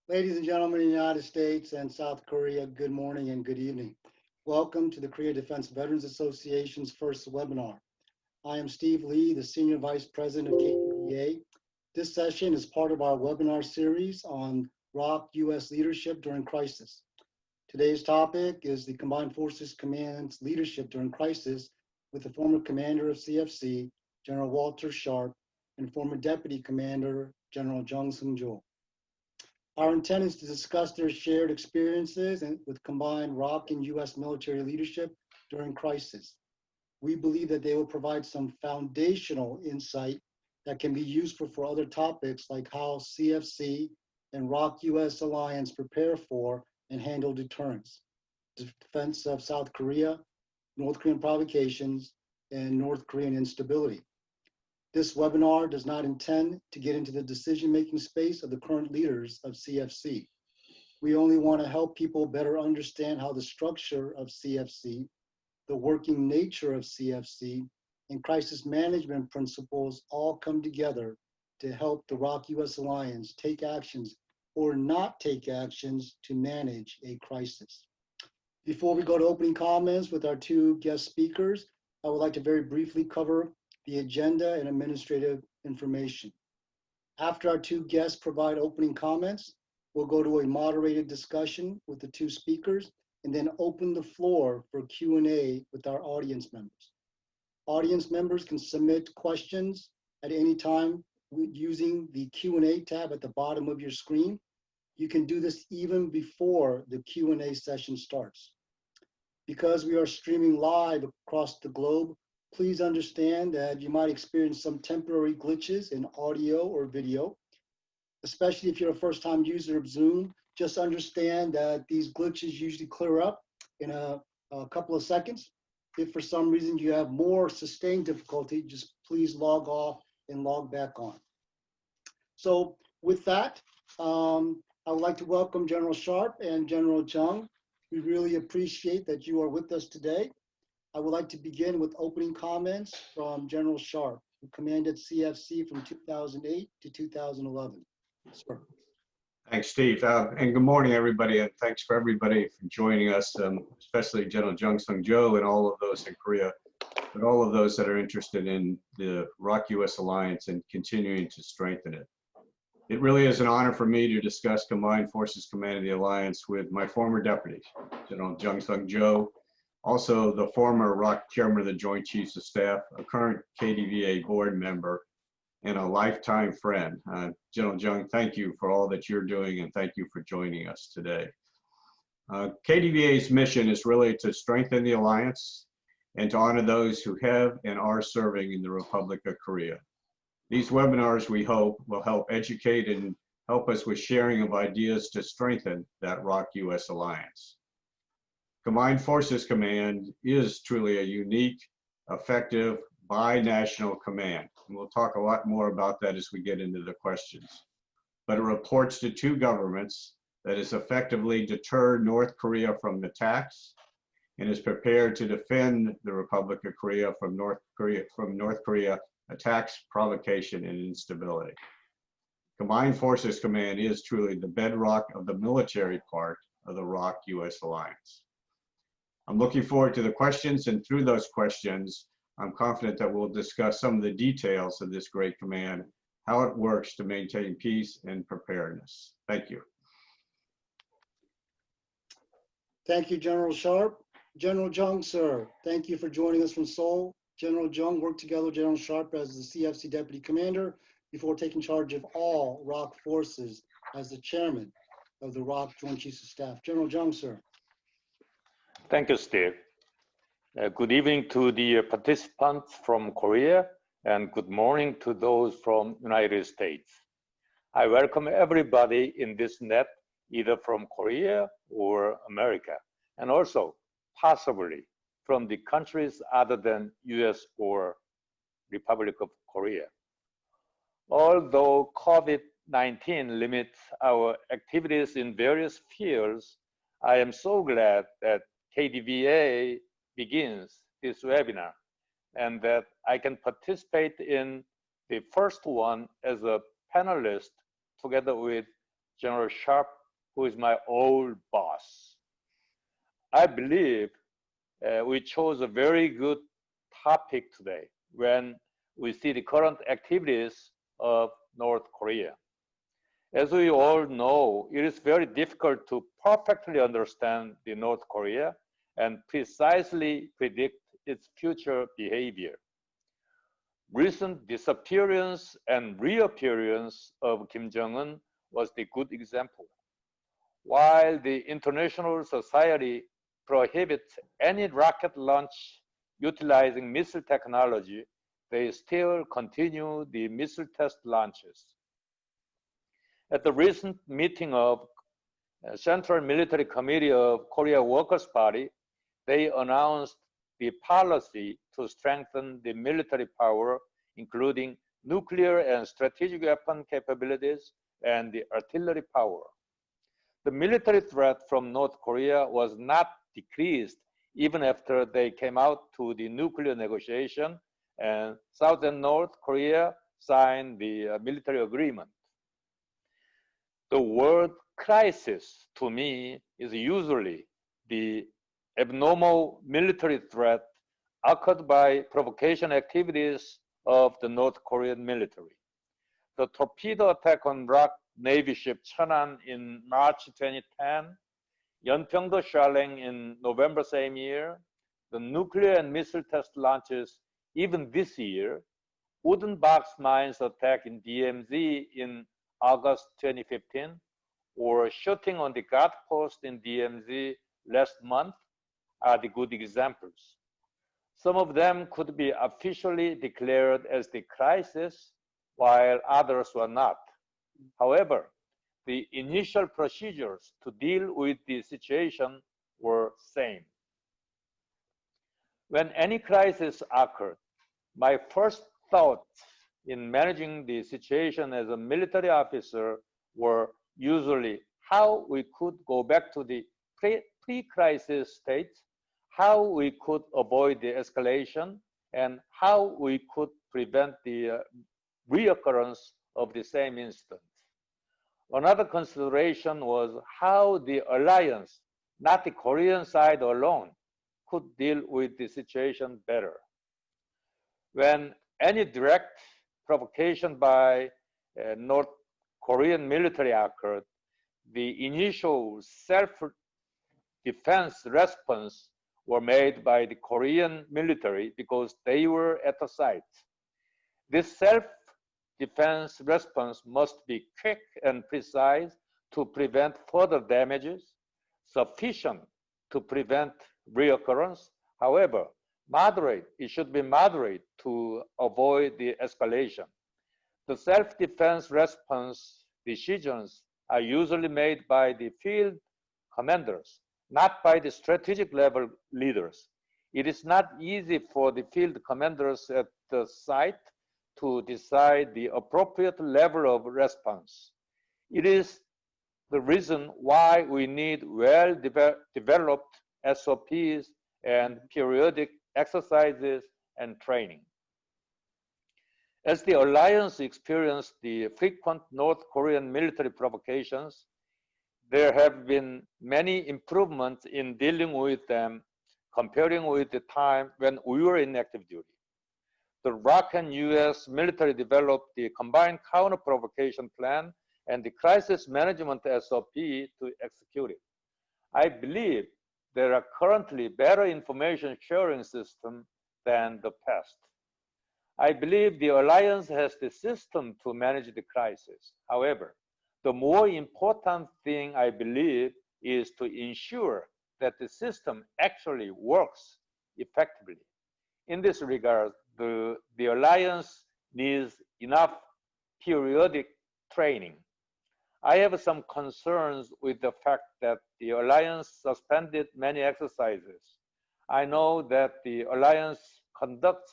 Ladies and gentlemen in the United States and South Korea, good morning and good evening. Welcome to the Korea Defense Veterans Association's first webinar. I am Steve Lee, the Senior Vice President of KDVA. This session is part of our webinar series on ROK-U.S. leadership during crisis. Today's topic is the Combined Forces Command's leadership during crisis with the former Commander of CFC, General Walter Sharp, and former Deputy Commander, General Seung Jo. Our intent is to discuss their shared experiences with combined ROK and U.S. military leadership during crisis. We believe that they will provide some foundational insight that can be useful for other topics like how CFC and ROK-U.S. alliance prepare for and handle deterrence, defense of South Korea, North Korean provocations, and North Korean instability. This webinar does not intend to get into the decision-making space of the current leaders of CFC. We only want to help people better understand how the structure of CFC, the working nature of CFC, and crisis management principles all come together to help the ROK-U.S. alliance take actions or not take actions to manage a crisis. Before we go to opening comments with our two guest speakers, I would like to very briefly cover the agenda and administrative information. After our two guests provide opening comments, we'll go to a moderated discussion with the two speakers and then open the floor for Q&A with our audience members. Audience members can submit questions at any time using the Q&A tab at the bottom of your screen. You can do this even before the Q&A session starts. Because we are streaming live across the globe, please understand that you might experience some temporary glitches in audio or video. Especially if you're a first-time user of Zoom, just understand that these glitches usually clear up in a couple of seconds. If for some reason you have more sustained difficulty, just please log off and log back on. So with that, I would like to welcome General Sharp and General Jung. We really appreciate that you are with us today. I would like to begin with opening comments from General Sharp, who commanded CFC from 2008 to 2011. Sir. Thanks, Steve. And good morning, everybody. And thanks for everybody for joining us, especially General Seung Jo and all of those in Korea, but all of those that are interested in the ROK-U.S. alliance and continuing to strengthen it. It really is an honor for me to discuss Combined Forces Command of the Alliance with my former deputy, General Seung Jo, also the former ROK Chairman of the Joint Chiefs of Staff, a current KDVA board member, and a lifetime friend. General Jung, thank you for all that you're doing and thank you for joining us today. KDVA's mission is really to strengthen the alliance and to honor those who have and are serving in the Republic of Korea. These webinars, we hope, will help educate and help us with sharing of ideas to strengthen that ROK-U.S. alliance. Combined Forces Command is truly a unique, effective, bi-national command. And we'll talk a lot more about that as we get into the questions. But it reports to two governments that is effectively deter North Korea from attacks and is prepared to defend the Republic of Korea from North Korea attacks, provocation, and instability. Combined Forces Command is truly the bedrock of the military part of the ROK-U.S. alliance. I'm looking forward to the questions, and through those questions, I'm confident that we'll discuss some of the details of this great command, how it works to maintain peace and preparedness. Thank you. Thank you, General Sharp. General Jung, sir, thank you for joining us from Seoul. General Jung worked together with General Sharp as the CFC Deputy Commander before taking charge of all ROK forces as the Chairman of the ROK Joint Chiefs of Staff. General Jung, sir. Thank you, Steve. Good evening to the participants from Korea and good morning to those from United States. I welcome everybody in this net, either from Korea or America, and also possibly from the countries other than US or Republic of Korea. Although COVID-19 limits our activities in various fields, I am so glad that KDVA begins this webinar and that I can participate in the first one as a panelist together with General Sharp, who is my old boss. I believe we chose a very good topic today when we see the current activities of North Korea. As we all know, it is very difficult to perfectly understand the North Korea and precisely predict its future behavior. Recent disappearance and reappearance of Kim Jong-un was the good example. While the international society prohibits any rocket launch utilizing missile technology, they still continue the missile test launches. At the recent meeting of Central Military Committee of Korea Workers' Party, they announced the policy to strengthen the military power, including nuclear and strategic weapon capabilities and the artillery power. The military threat from North Korea was not decreased even after they came out to the nuclear negotiation and South and North Korea signed the military agreement. The word crisis to me is usually the abnormal military threat occurred by provocation activities of the North Korean military. The torpedo attack on ROK Navy ship Cheonan in March 2010, Yeonpyeongdo Shaleng in November same year, the nuclear and missile test launches even this year, wooden box mines attack in DMZ in August 2015, or shooting on the guard post in DMZ last month are the good examples. Some of them could be officially declared as the crisis, while others were not. However, the initial procedures to deal with the situation were same. When any crisis occurred, my first thoughts in managing the situation as a military officer were usually how we could go back to the pre-crisis state, how we could avoid the escalation, and how we could prevent the reoccurrence of the same incident. Another consideration was how the alliance, not the Korean side alone, could deal with the situation better. When any direct provocation by North Korean military occurred, the initial self-defense response were made by the Korean military because they were at the site. This self-defense response must be quick and precise to prevent further damages, sufficient to prevent reoccurrence. However, it should be moderate to avoid the escalation. The self-defense response decisions are usually made by the field commanders, not by the strategic level leaders. It is not easy for the field commanders at the site to decide the appropriate level of response. It is the reason why we need well-developed SOPs and periodic exercises and training. As the alliance experienced the frequent North Korean military provocations, there have been many improvements in dealing with them comparing with the time when we were in active duty. The ROK and U.S. military developed the combined counter-provocation plan and the crisis management SOP to execute it. I believe there are currently better information sharing systems than the past. I believe the alliance has the system to manage the crisis. However, the more important thing I believe is to ensure that the system actually works effectively. In this regard, the alliance needs enough periodic training. I have some concerns with the fact that the alliance suspended many exercises. I know that the alliance conducts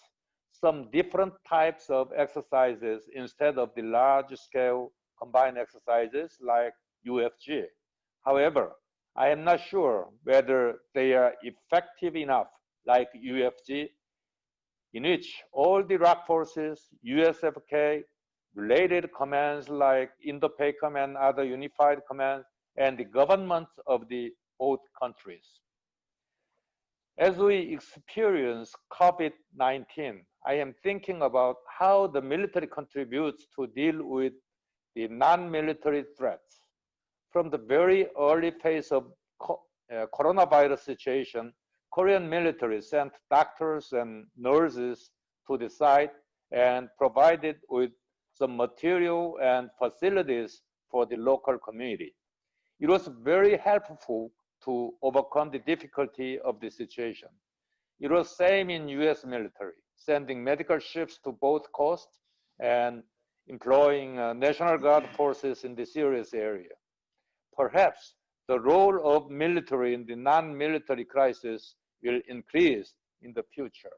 some different types of exercises instead of the large-scale combined exercises like UFG. However, I am not sure whether they are effective enough like UFG, in which all the ROK forces, USFK, related commands like INDOPACOM and other unified commands, and the governments of the both countries. As we experience COVID-19, I am thinking about how the military contributes to deal with the non-military threats. From the very early phase of coronavirus situation, Korean military sent doctors and nurses to the site and provided with some material and facilities for the local community. It was very helpful to overcome the difficulty of the situation. It was same in U.S. military, sending medical ships to both coasts and employing National Guard forces in the serious area. Perhaps the role of military in the non-military crisis will increase in the future.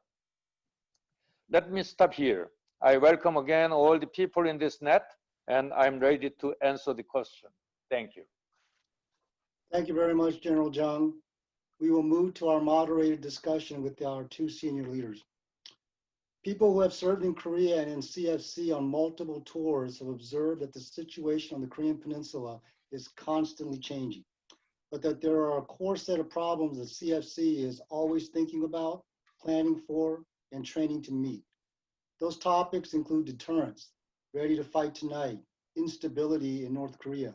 Let me stop here. I welcome again all the people in this net, and I'm ready to answer the question. Thank you. Thank you very much, General Jung. We will move to our moderated discussion with our two senior leaders. People who have served in Korea and in CFC on multiple tours have observed that the situation on the Korean Peninsula is constantly changing, but that there are a core set of problems that CFC is always thinking about, planning for, and training to meet. Those topics include deterrence, ready to fight tonight, instability in North Korea,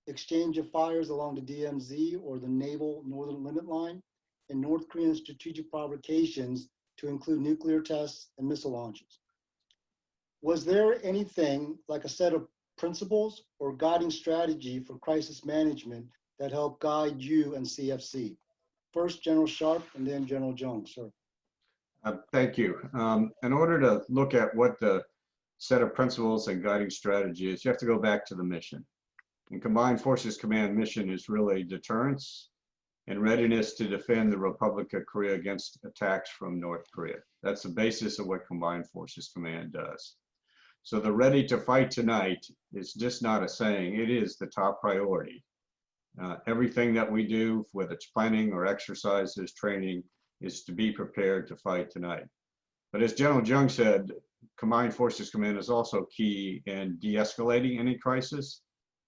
exchange of fires along the DMZ or the naval northern limit line, and North Korean strategic provocations to include nuclear tests and missile launches. Was there anything like a set of principles or guiding strategy for crisis management that helped guide you and CFC? First, General Sharp, and then General Jung, sir. Thank you. In order to look at what the set of principles and guiding strategy is, you have to go back to the mission. And Combined Forces Command mission is really deterrence and readiness to defend the Republic of Korea against attacks from North Korea. That's the basis of what Combined Forces Command does. So the ready to fight tonight is just not a saying, it is the top priority. Everything that we do, whether it's planning or exercises, training, is to be prepared to fight tonight. But as General Jung said, Combined Forces Command is also key in de-escalating any crisis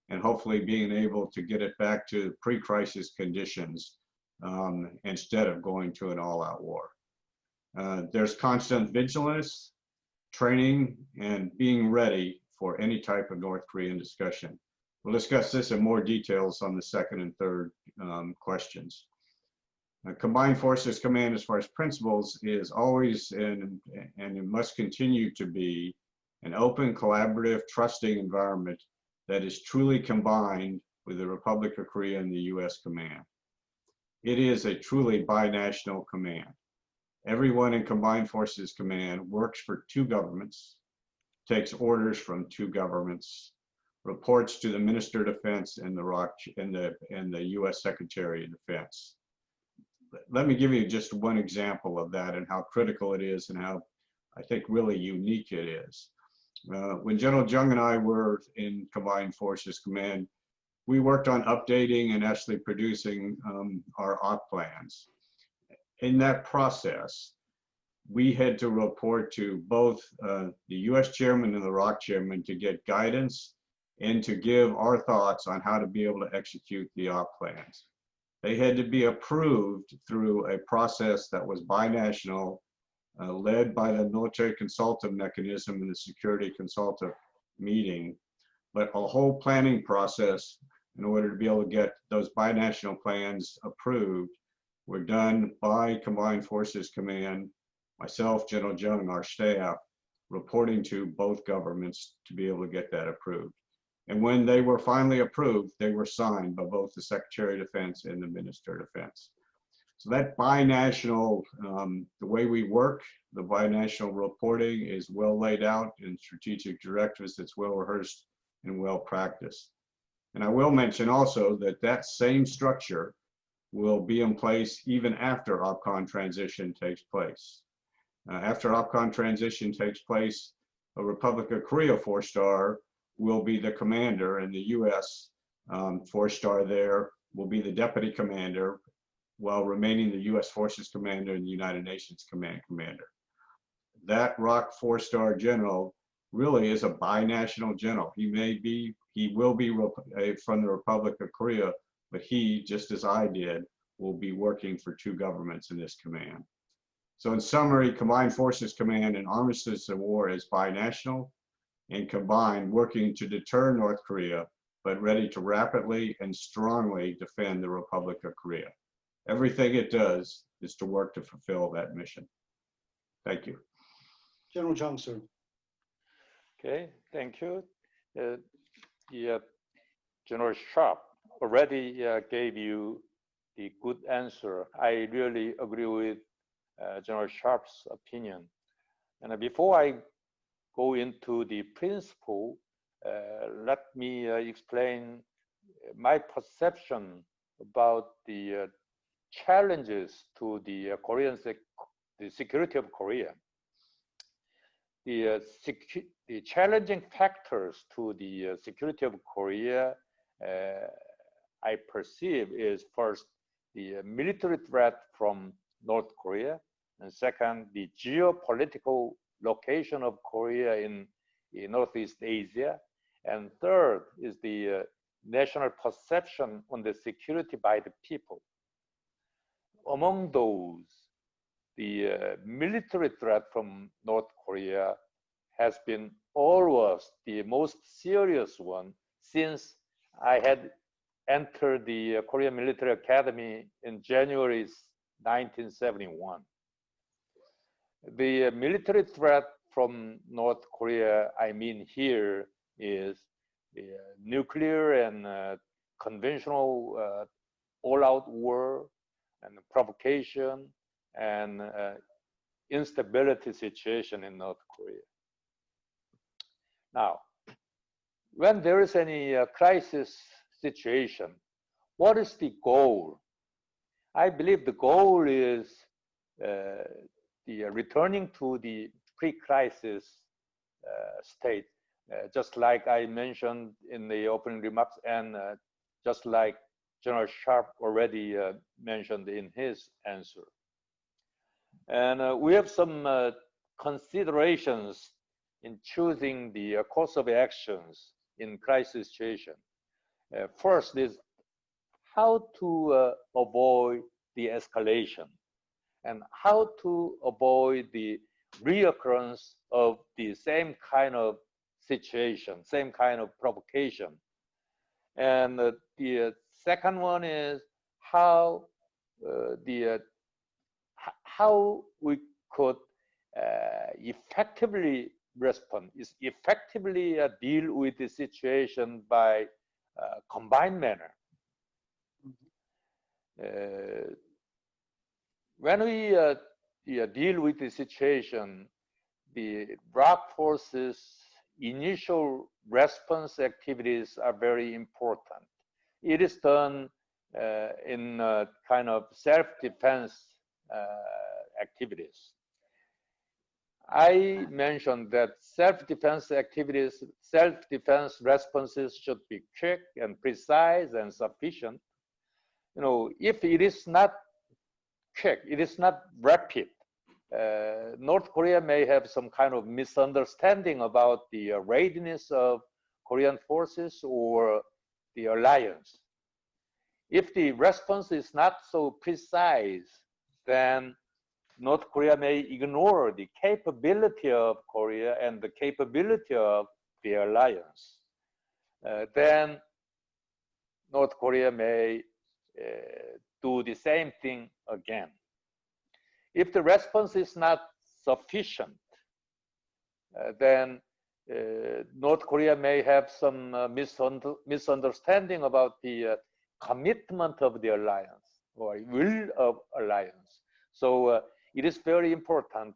and hopefully being able to get it back to pre-crisis conditions instead of going to an all-out war. There's constant vigilance, training, and being ready for any type of North Korean discussion. We'll discuss this in more details on the second and third questions. Combined Forces Command, as far as principles, is always and it must continue to be an open, collaborative, trusting environment that is truly combined with the Republic of Korea and the U.S. command. It is a truly binational command. Everyone in Combined Forces Command works for two governments, takes orders from two governments, reports to the Minister of Defense and the ROK and the U.S. Secretary of Defense. Let me give you just one example of that and how critical it is and how I think really unique it is. When General Jung and I were in Combined Forces Command, we worked on updating and actually producing our op plans. In that process, we had to report to both the U.S. chairman and the ROK chairman to get guidance and to give our thoughts on how to be able to execute the op plans. They had to be approved through a process that was binational, led by the military consultative mechanism and the security consultative meeting, but a whole planning process in order to be able to get those binational plans approved were done by Combined Forces Command, myself, General Jung, our staff, reporting to both governments to be able to get that approved. And when they were finally approved, they were signed by both the Secretary of Defense and the Minister of Defense. So that binational, the way we work, the binational reporting is well laid out in strategic directives. It's well rehearsed and well practiced. And I will mention also that that same structure will be in place even after OPCON transition takes place. After OPCON transition takes place, a Republic of Korea 4-star will be the commander, and the U.S. 4-star there will be the deputy commander, while remaining the U.S. Forces Commander and the United Nations Command Commander. That ROK 4-star general really is a binational general. He will be from the Republic of Korea, but he, just as I did, will be working for two governments in this command. So in summary, Combined Forces Command and Armistice and War is binational and combined, working to deter North Korea, but ready to rapidly and strongly defend the Republic of Korea. Everything it does is to work to fulfill that mission. Thank you. General Jung, sir. Okay, thank you. General Sharp already gave you the good answer. I really agree with General Sharp's opinion. And before I go into the principle, let me explain my perception about the challenges to the the security of Korea. The challenging factors to the security of Korea, I perceive, is first the military threat from North Korea, and second, the geopolitical location of Korea in Northeast Asia, and third is the national perception on the security by the people. Among those, the military threat from North Korea has been always the most serious one since I had entered the Korean Military Academy in January 1971. The military threat from North Korea, I mean here, is nuclear and conventional all-out war and provocation and instability situation in North Korea. Now, when there is any crisis situation, what is the goal? I believe the goal is the returning to the pre-crisis state, just like I mentioned in the opening remarks, and just like General Sharp already mentioned in his answer. And we have some considerations in choosing the course of actions in crisis situation. First is how to avoid the escalation and how to avoid the reoccurrence of the same kind of situation, same kind of provocation. And the second one is how how we could effectively respond, is effectively deal with the situation by combined manner. When we deal with the situation, the ROK forces initial response activities are very important. It is done in kind of self-defense activities. I mentioned that self-defense activities, self-defense responses should be quick and precise and sufficient. You know, if it is not quick, it is not rapid, North Korea may have some kind of misunderstanding about the readiness of Korean forces or the alliance. If the response is not so precise, then North Korea may ignore the capability of Korea and the capability of the alliance. Then North Korea may do the same thing again. If the response is not sufficient, then North Korea may have some misunderstanding about the commitment of the alliance or will of alliance. So it is very important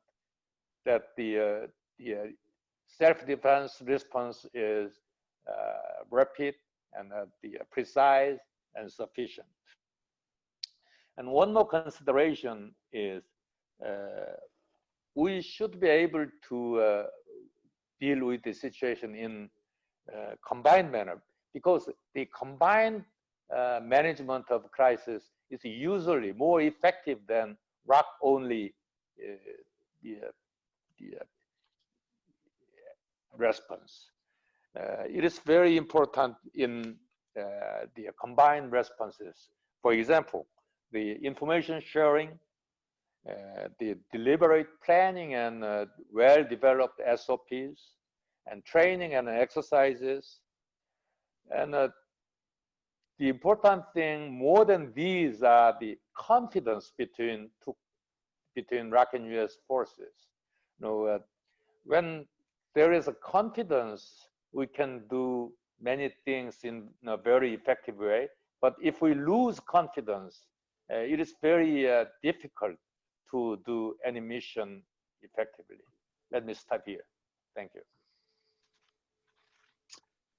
that the self-defense response is rapid and the precise and sufficient. And one more consideration is we should be able to deal with the situation in combined manner, because the combined management of crisis is usually more effective than ROK only response. It is very important in the combined responses. For example, the information sharing, the deliberate planning and well-developed SOPs, and training and exercises. And the important thing more than these are the confidence between ROK and U.S. forces. When there is a confidence, we can do many things in a very effective way. But if we lose confidence, it is very difficult to do any mission effectively. Let me stop here. Thank you.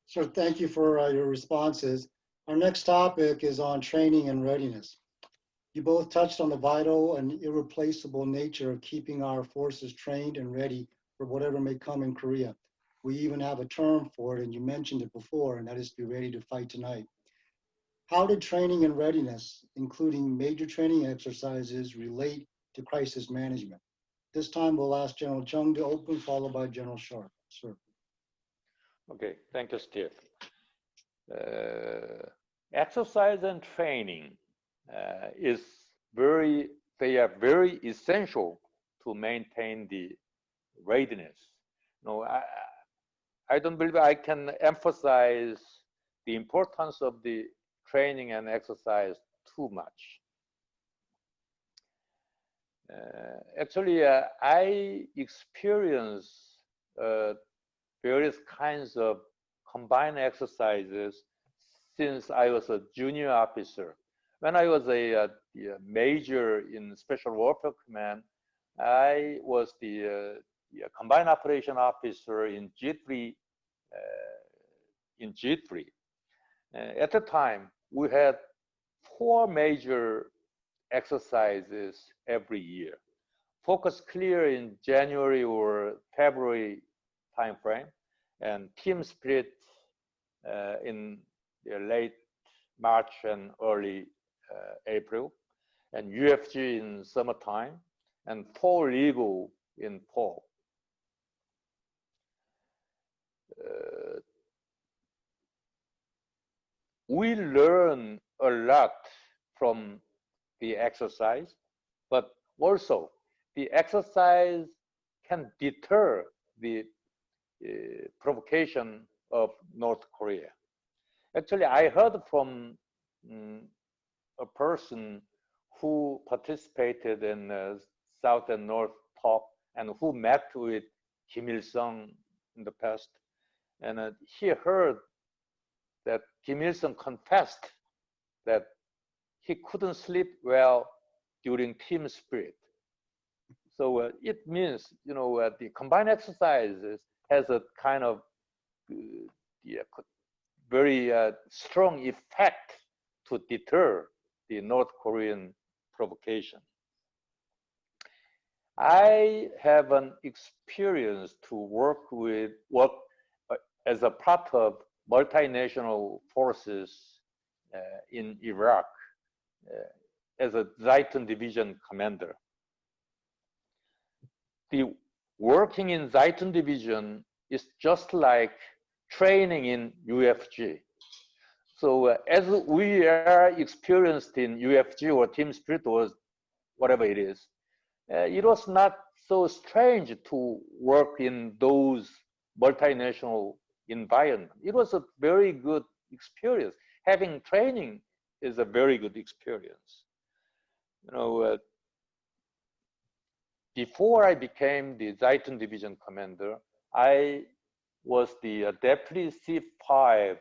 Sure, thank you for your responses. Our next topic is on training and readiness. You both touched on the vital and irreplaceable nature of keeping our forces trained and ready for whatever may come in Korea. We even have a term for it, and you mentioned it before, and that is to be ready to fight tonight. How did training and readiness, including major training exercises, relate to crisis management? This time we'll ask General Jung to open, followed by General Sharp. Sir. Okay, thank you, Steve. Exercise and training they are very essential to maintain the readiness. I don't believe I can emphasize the importance of the training and exercise too much. Actually, I experience various kinds of combined exercises since I was a junior officer. When I was a major in Special Warfare Command, I was the combined operation officer in G3. At the time, we had 4 major exercises every year. Focus clear in January or February timeframe, and team spirit in the late March and early April, and UFG in summertime, and fall legal in fall. We learn a lot from the exercise, but also the exercise can deter the provocation of North Korea. Actually, I heard from a person who participated in South and North talk and who met with Kim Il-sung in the past. And he heard that Kim Il-sung confessed that he couldn't sleep well during team spirit. So it means, the combined exercises has a kind of very strong effect to deter the North Korean provocation. I have an experience to work as a part of multinational forces in Iraq as a Zaytun Division commander. The working in Zaytun Division is just like training in UFG. So as we are experienced in UFG or team spirit or whatever it is, it was not so strange to work in those multinational environments. It was a very good experience. Having training is a very good experience. Before I became the Zaytun Division commander, I was the Deputy C5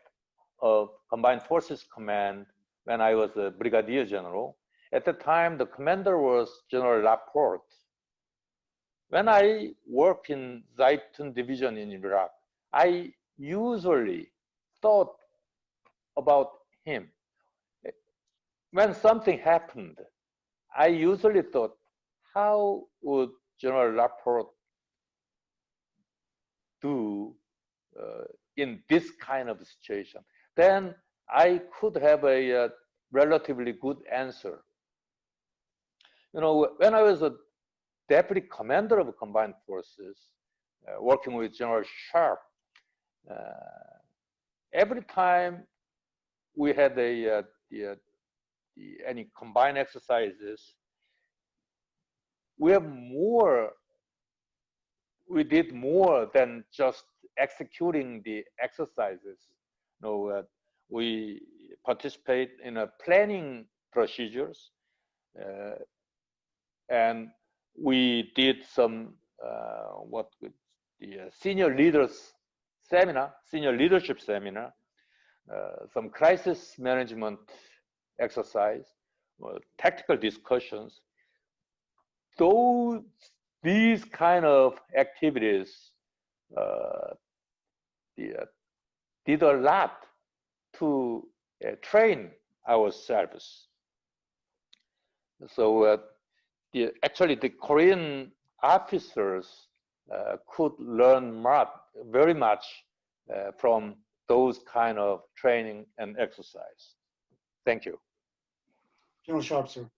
of Combined Forces Command when I was a Brigadier General. At the time, the commander was General Laporte. When I worked in Zaytun Division in Iraq, I usually thought about him. When something happened, I usually thought, how would General Laporte do in this kind of situation? Then I could have a relatively good answer. When I was a deputy commander of combined forces, working with General Sharp, every time we had any combined exercises, we did more than just executing the exercises. We participate in a planning procedures, and we did some senior leadership seminar, some crisis management exercise, tactical discussions. These kind of activities did a lot to train ourselves. So actually the Korean officers could learn very much from those kind of training and exercise. Thank you. General Sharp, sir.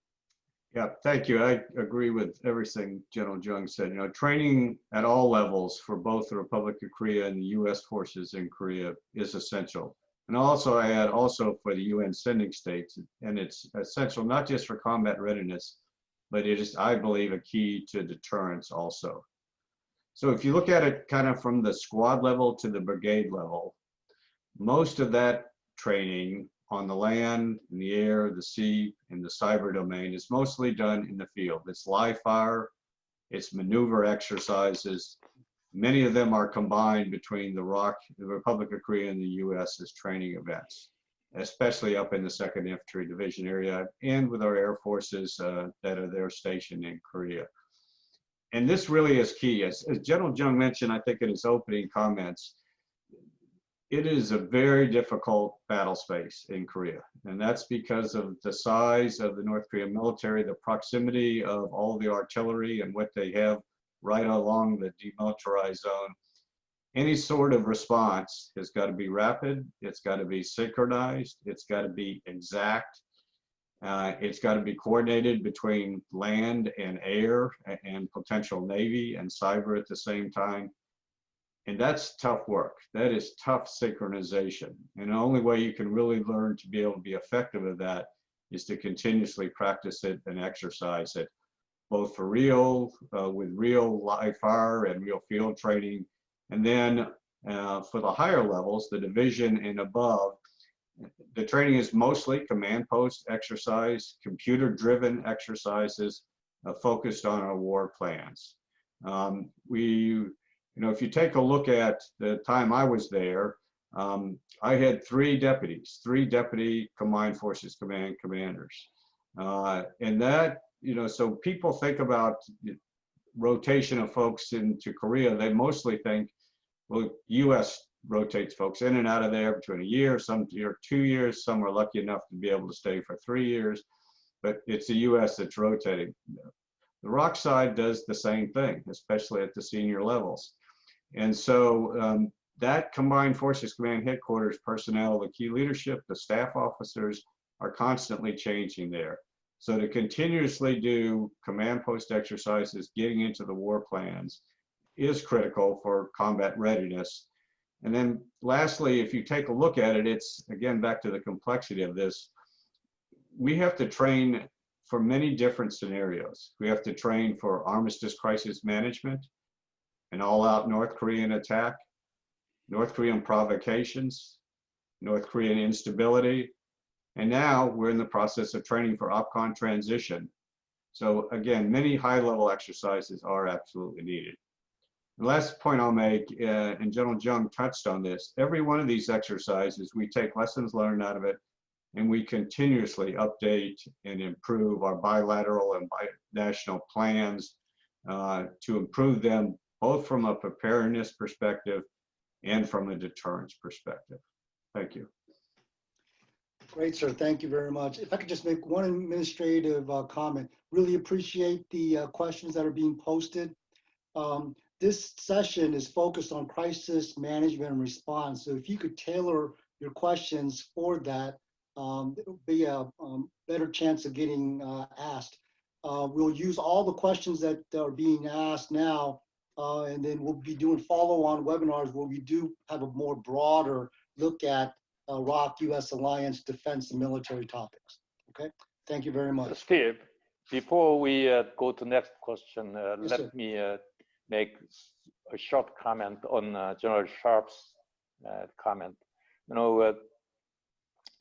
Yeah, thank you. I agree with everything General Jung said. Training at all levels for both the Republic of Korea and the U.S. forces in Korea is essential. And also I add also for the UN sending states, and it's essential not just for combat readiness, but it is, I believe, a key to deterrence also. So if you look at it kind of from the squad level to the brigade level, most of that training on the land, in the air, the sea, and the cyber domain is mostly done in the field. It's live fire, it's maneuver exercises. Many of them are combined between the ROK, the Republic of Korea, and the U.S. as training events, especially up in the 2nd Infantry Division area and with our air forces that are there stationed in Korea. And this really is key. As General Jung mentioned, I think in his opening comments, it is a very difficult battle space in Korea. And that's because of the size of the North Korean military, the proximity of all the artillery and what they have right along the demilitarized zone. Any sort of response has got to be rapid, it's got to be synchronized, it's got to be exact, it's got to be coordinated between land and air and potential Navy and cyber at the same time. And that's tough work. That is tough synchronization. And the only way you can really learn to be able to be effective at that is to continuously practice it and exercise it, both for real, with real live fire and real field training. And then for the higher levels, the division and above, the training is mostly command post exercise, computer-driven exercises focused on our war plans. If you take a look at the time I was there, I had three deputy combined forces command commanders. And that, so people think about rotation of folks into Korea, they mostly think, well, U.S. rotates folks in and out of there between a year, some year, 2 years, some are lucky enough to be able to stay for 3 years, but it's the U.S. that's rotating. The ROK side does the same thing, especially at the senior levels. And so that Combined Forces Command Headquarters personnel, the key leadership, the staff officers are constantly changing there. So to continuously do command post exercises, getting into the war plans is critical for combat readiness. And then lastly, if you take a look at it, it's again back to the complexity of this. We have to train for many different scenarios. We have to train for armistice crisis management, an all-out North Korean attack, North Korean provocations, North Korean instability, and now we're in the process of training for OPCON transition. So again, many high-level exercises are absolutely needed. The last point I'll make, and General Jung touched on this, every one of these exercises, we take lessons learned out of it, and we continuously update and improve our bilateral and binational plans to improve them both from a preparedness perspective and from a deterrence perspective. Thank you. Great, sir. Thank you very much. If I could just make one administrative comment, really appreciate the questions that are being posted. This session is focused on crisis management and response. So if you could tailor your questions for that, it will be a better chance of getting asked. We'll use all the questions that are being asked now and then we'll be doing follow-on webinars where we do have a more broader look at ROK-U.S. alliance defense and military topics. Okay, thank you very much. Steve, before we go to next question, Yes, let sir. me make a short comment on General Sharp's comment. You know,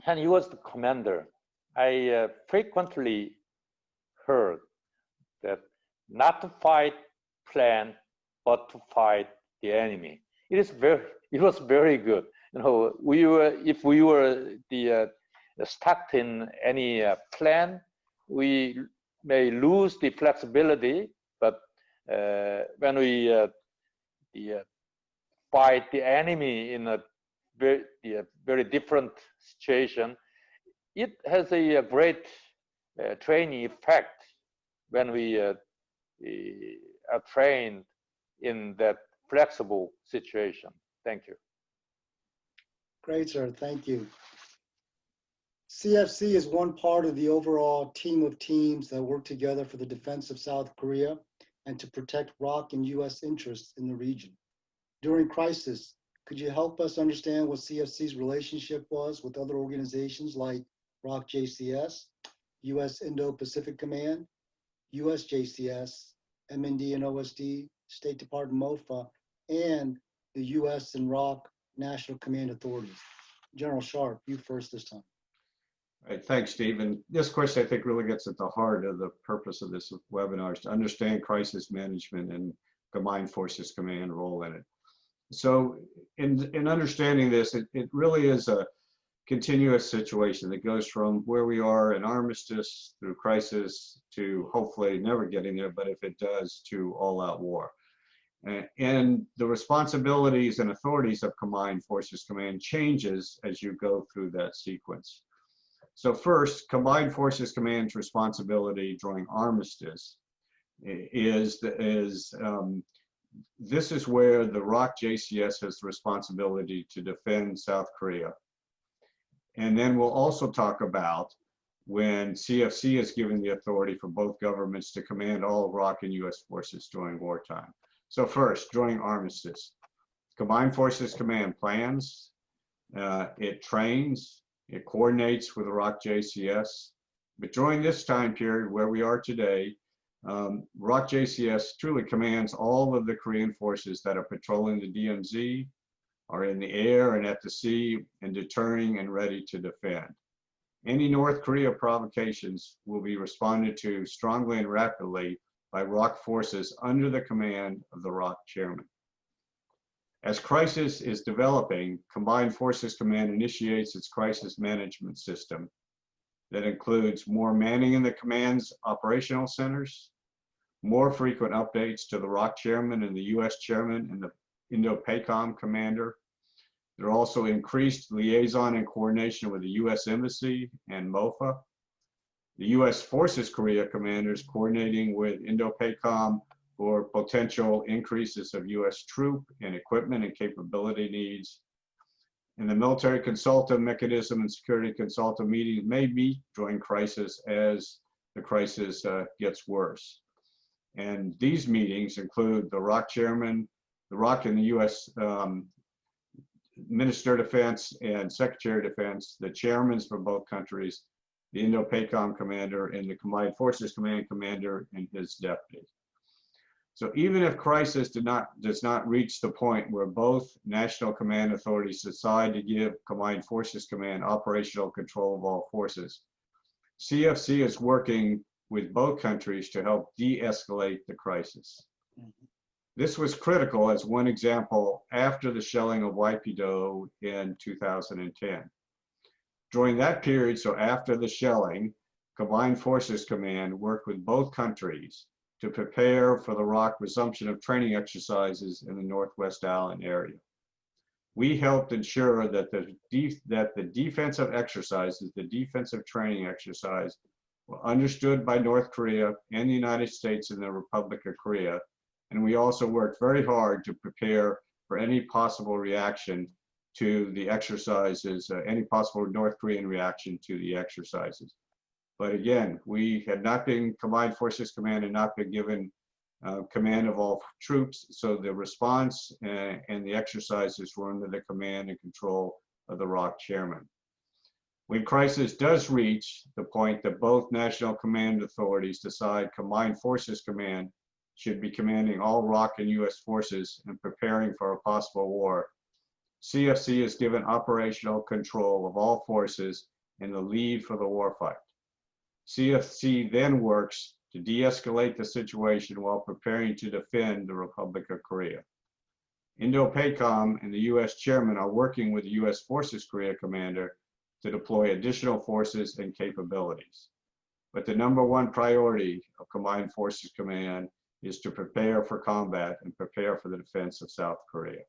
when he was the commander, I frequently heard that not to fight plan, but to fight the enemy. It was very good. You know, if we were stuck in any plan, we may lose the flexibility. But when we fight the enemy in a very different situation, it has a great training effect when we are trained in that flexible situation. Thank you. Great, sir. Thank you. CFC is one part of the overall team of teams that work together for the defense of South Korea and to protect ROK and U.S. interests in the region. During crisis, could you help us understand what CFC's relationship was with other organizations like ROK-JCS, U.S. Indo-Pacific Command, U.S. JCS, MND and OSD, State Department MOFA, and the U.S. and ROK National Command Authorities? General Sharp, you first this time. All right, thanks, Steve. And this question, I think, really gets at the heart of the purpose of this webinar, is to understand crisis management and Combined Forces Command role in it. So in understanding this, it really is a continuous situation that goes from where we are in armistice through crisis to hopefully never getting there, but if it does, to all-out war. And the responsibilities and authorities of Combined Forces Command changes as you go through that sequence. So first, Combined Forces Command's responsibility during armistice this is where the ROK-JCS has the responsibility to defend South Korea. And then we'll also talk about when CFC is given the authority for both governments to command all ROK and U.S. forces during wartime. So first, during armistice, Combined Forces Command plans, it trains, it coordinates with the ROK-JCS. But during this time period where we are today, ROK-JCS truly commands all of the Korean forces that are patrolling the DMZ, are in the air and at the sea, and deterring and ready to defend. Any North Korea provocations will be responded to strongly and rapidly by ROK forces under the command of the ROK chairman. As crisis is developing, Combined Forces Command initiates its crisis management system that includes more manning in the command's operational centers, more frequent updates to the ROK chairman and the U.S. chairman and the Indo-PACOM commander. There are also increased liaison and coordination with the U.S. Embassy and MOFA. The U.S. Forces Korea commanders coordinating with Indo-PACOM for potential increases of U.S. troop and equipment and capability needs. And the military consultative mechanism and security consultative meetings may meet during crisis as the crisis gets worse. And these meetings include the ROK chairman, the ROK and the U.S. Minister of Defense and Secretary of Defense, the chairmen for both countries, the Indo-PACOM commander, and the Combined Forces Command commander and his deputy. So even if crisis does not reach the point where both national command authorities decide to give Combined Forces Command operational control of all forces, CFC is working with both countries to help de-escalate the crisis. This was critical as one example after the shelling of Waipido in 2010. During that period, so after the shelling, Combined Forces Command worked with both countries to prepare for the ROK resumption of training exercises in the Northwest Island area. We helped ensure that the defensive exercises, the defensive training exercise, were understood by North Korea and the United States and the Republic of Korea. And we also worked very hard to prepare for any possible reaction to the exercises, any possible North Korean reaction to the exercises. But again, we had not been, Combined Forces Command had not been given command of all troops. So the response and the exercises were under the command and control of the ROK chairman. When crisis does reach the point that both national command authorities decide Combined Forces Command should be commanding all ROK and U.S. forces and preparing for a possible war, CFC is given operational control of all forces and the lead for the warfight. CFC then works to de-escalate the situation while preparing to defend the Republic of Korea. Indo-PACOM and the U.S. chairman are working with the U.S. Forces Korea commander to deploy additional forces and capabilities. But the #1 priority of Combined Forces Command is to prepare for combat and prepare for the defense of South Korea.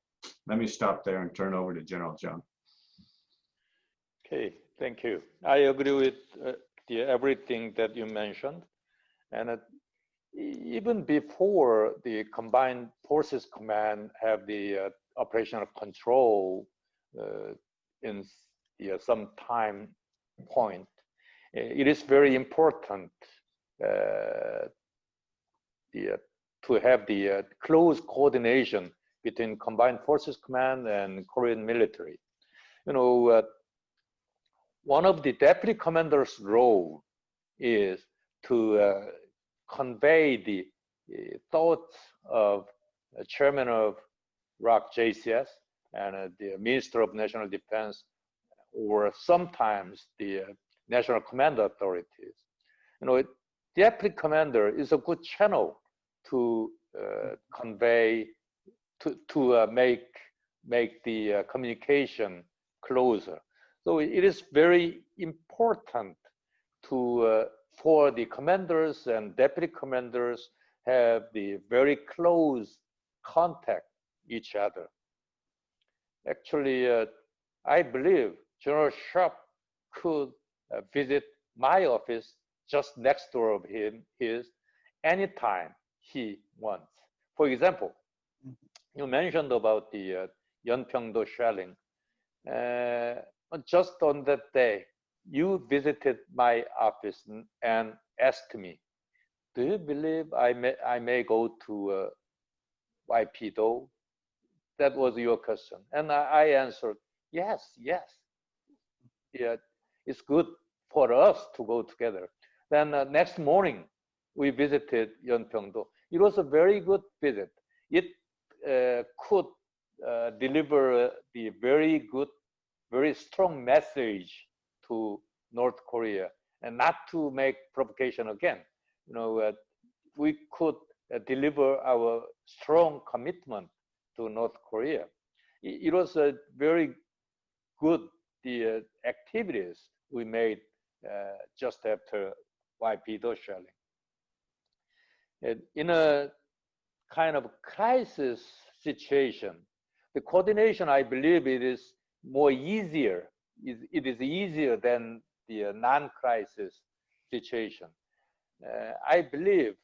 Let me stop there and turn over to General Jung. Okay, thank you. I agree with everything that you mentioned. And even before the Combined Forces Command have the operational control in some time point, it is very important to have the close coordination between Combined Forces Command and Korean military. You know, one of the deputy commander's role is to convey the thoughts of chairman of ROK JCS and the Minister of National Defense, or sometimes the National Command Authorities. You know, deputy commander is a good channel to convey, to make the communication closer. So it is very important to for the commanders and deputy commanders have the very close contact each other. Actually, I believe General Sharp could visit my office just next door of his anytime he wants. For example, you mentioned about the Yeonpyeongdo shelling. Just on that day, you visited my office and asked me, do you believe I may go to YP-do? That was your question. And I answered, yes. Yeah, it's good for us to go together. Then next morning, we visited Yeonpyeongdo. It was a very good visit. It could deliver the very good, very strong message to North Korea, and not to make provocation again. You know, we could deliver our strong commitment to North Korea. It was a very good activities we made just after YP-do shelling. In a kind of crisis situation, the coordination, I believe, it is more easier. It is easier than the non-crisis situation. I believe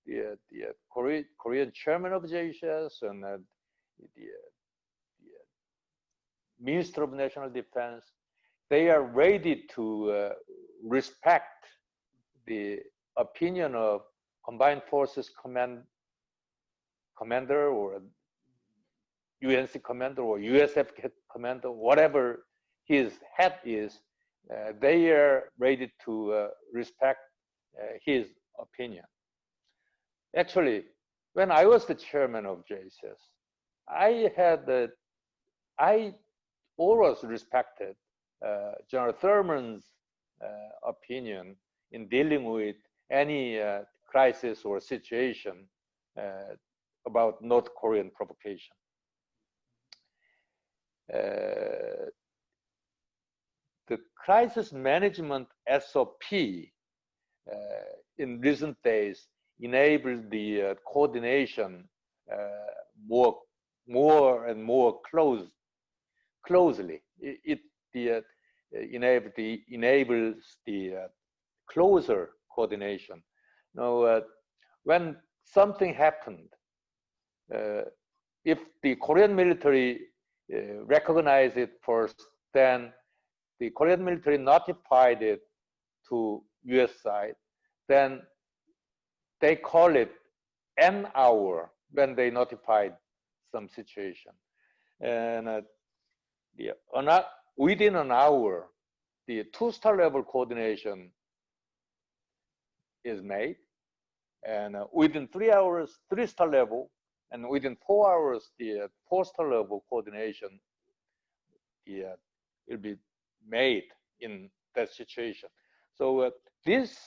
the Korean chairman of JCS and the Minister of National Defense, they are ready to respect the opinion of Combined Forces commander or UNC commander or USF commander, whatever his head is, they are ready to respect his opinion. Actually, when I was the chairman of JCS, I always respected General Thurman's opinion in dealing with any crisis or situation about North Korean provocation. The crisis management SOP in recent days enabled the coordination more and more closely. It enables the closer coordination. Now, when something happened, if the Korean military recognized it first, then the Korean military notified it to US side, then they call it an hour when they notified some situation. And within an hour, the 2-star level coordination is made. And within 3 hours, 3-star level, and within 4 hours, the 4-star level coordination will be made in that situation. So this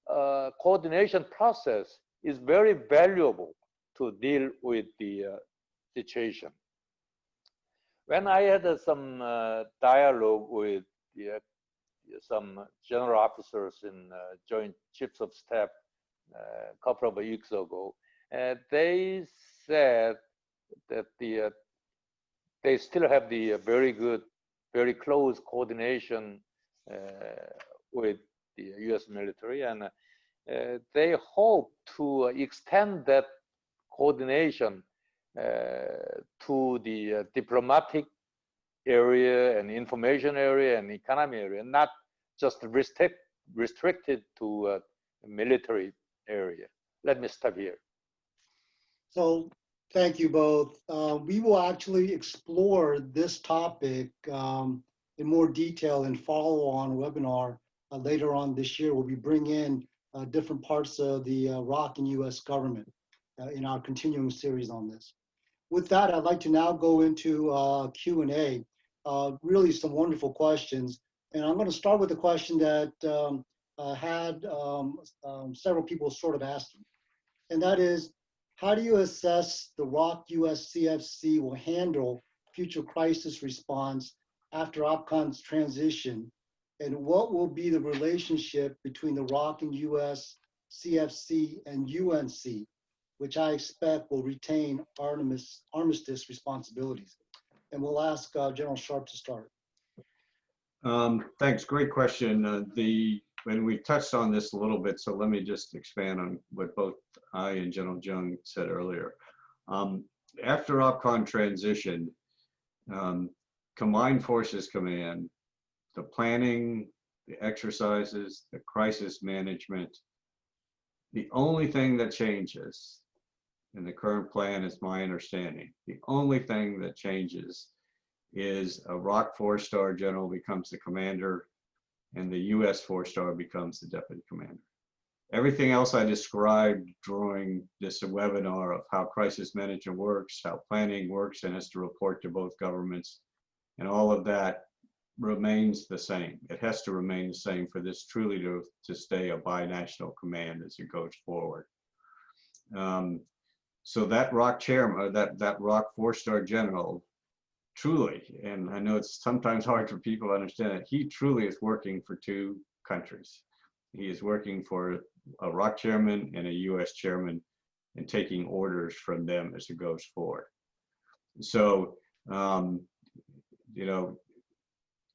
coordination process is very valuable to deal with the situation. When I had some dialogue with some general officers in Joint Chiefs of Staff a couple of weeks ago, they said that they still have the very good, very close coordination with the U.S. military, and they hope to extend that coordination to the diplomatic area and information area and economy area, not just restricted to military area. Let me stop here. So thank you both. We will actually explore this topic in more detail in follow-on webinar later on this year, where we bring in different parts of the ROK and U.S. government in our continuing series on this. With that, I'd like to now go into Q&A. Really some wonderful questions. And I'm going to start with a question that had several people sort of asking. And that is, how do you assess the ROK-U.S. CFC will handle future crisis response after OPCON's transition? And what will be the relationship between the ROK and U.S. CFC and UNC, which I expect will retain armistice responsibilities? And we'll ask General Sharp to start. Thanks, great question. And we touched on this a little bit, so let me just expand on what both I and General Jung said earlier. After OPCON transition, Combined Forces Command, the planning, the exercises, the crisis management, the only thing that changes in the current plan is my understanding. The only thing that changes is a ROK 4-star general becomes the commander and the US 4-star becomes the deputy commander. Everything else I described during this webinar of how crisis management works, how planning works and has to report to both governments, and all of that remains the same. It has to remain the same for this truly to stay a binational command as it goes forward. So that ROK chairman, that ROK 4-star general, truly, and I know it's sometimes hard for people to understand it, he truly is working for two countries. He is working for a ROK chairman and a US chairman and taking orders from them as it goes forward. So, you know,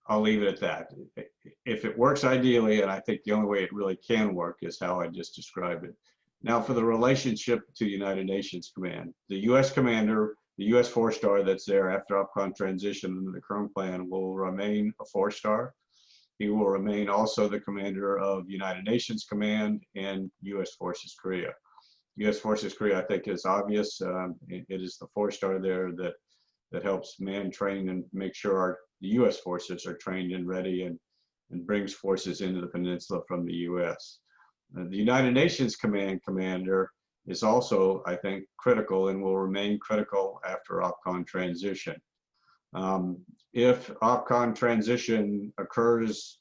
I'll leave it at that. If it works ideally, and I think the only way it really can work is how I just described it. Now for the relationship to the United Nations Command, the US commander, the US 4-star that's there after OPCON transition under the current plan will remain a 4-star. He will remain also the commander of United Nations Command and US Forces Korea. US Forces Korea, I think, is obvious. It is the 4-star there that helps man train and make sure the US forces are trained and ready and brings forces into the peninsula from the US. The United Nations Command commander is also, I think, critical and will remain critical after OPCON transition. If OPCON transition occurs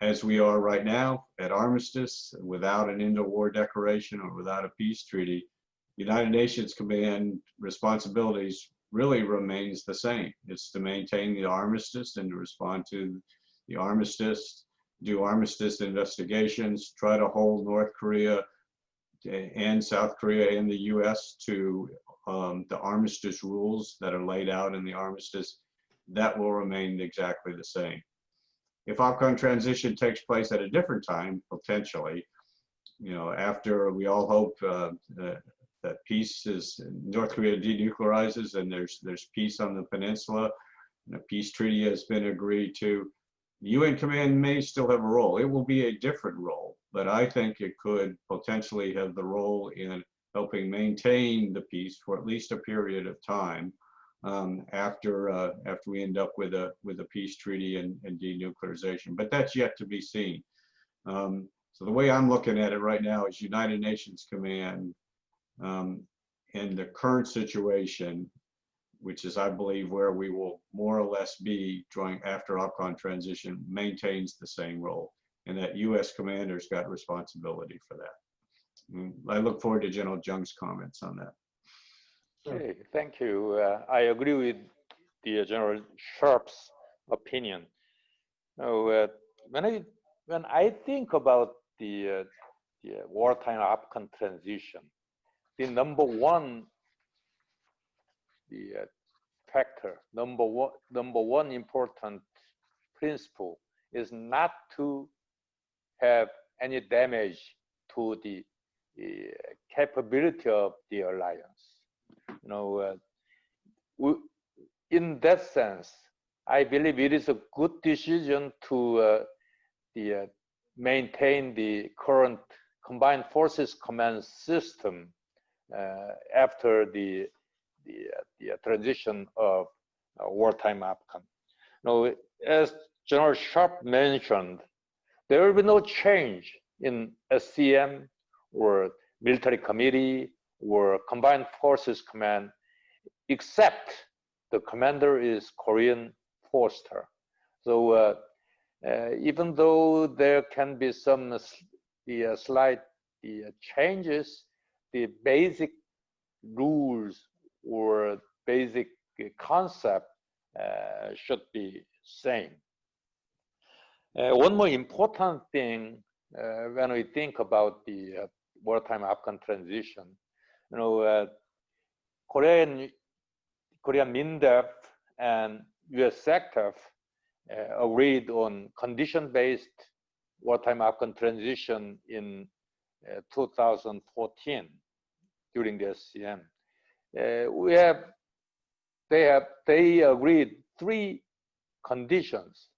as we are right now at armistice, without an end-of-war declaration or without a peace treaty, United Nations Command responsibilities really remains the same. It's to maintain the armistice and to respond to the armistice, do armistice investigations, try to hold North Korea and South Korea and the US to the armistice rules that are laid out in the armistice. That will remain exactly the same. If OPCON transition takes place at a different time, potentially, you know, after we all hope that peace is, North Korea denuclearizes and there's peace on the peninsula and a peace treaty has been agreed to, the UN command may still have a role. It will be a different role, but I think it could potentially have the role in helping maintain the peace for at least a period of time after we end up with a peace treaty and denuclearization. But that's yet to be seen. So the way I'm looking at it right now is United Nations Command in the current situation, which is, I believe, where we will more or less be during after OPCON transition, maintains the same role, and that U.S. commanders got responsibility for that. I look forward to General Jung's comments on that. Okay, thank you. I agree with the General Sharp's opinion. When I think about the wartime OPCON transition, the number one factor, number one important principle is not to have any damage to the capability of the alliance. In that sense, I believe it is a good decision to maintain the current combined forces command system after the transition of wartime OPCON. As General Sharp mentioned, there will be no change in SCM or military committee or combined forces command, except the commander is Korean Forster. So even though there can be some slight changes, the basic rules or basic concept should be same. One more important thing when we think about the wartime OPCON transition, Korean MINDEF and U.S. SecDef agreed on condition-based wartime OPCON transition in 2014 during the SCM. They agreed 3 conditions.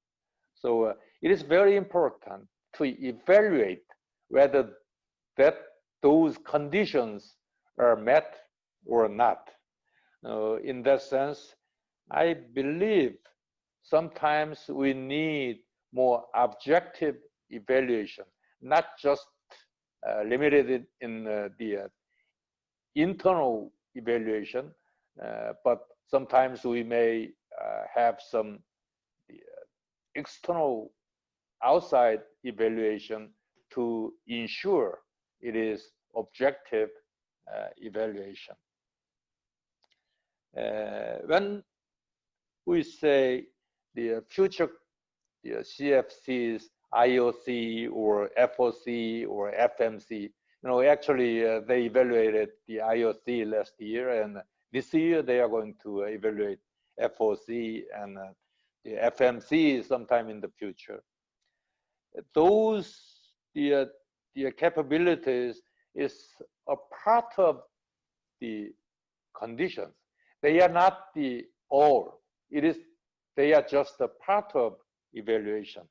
So it is very important to evaluate whether those conditions are met or not. In that sense, I believe sometimes we need more objective evaluation, not just limited in the internal evaluation, but sometimes we may have some external outside evaluation to ensure it is objective evaluation. When we say the future CFCs, IOC or FOC or FMC, actually they evaluated the IOC last year, and this year they are going to evaluate FOC and the FMC sometime in the future. Those the capabilities is a part of the conditions. They are not the all. They are just a part of evaluation.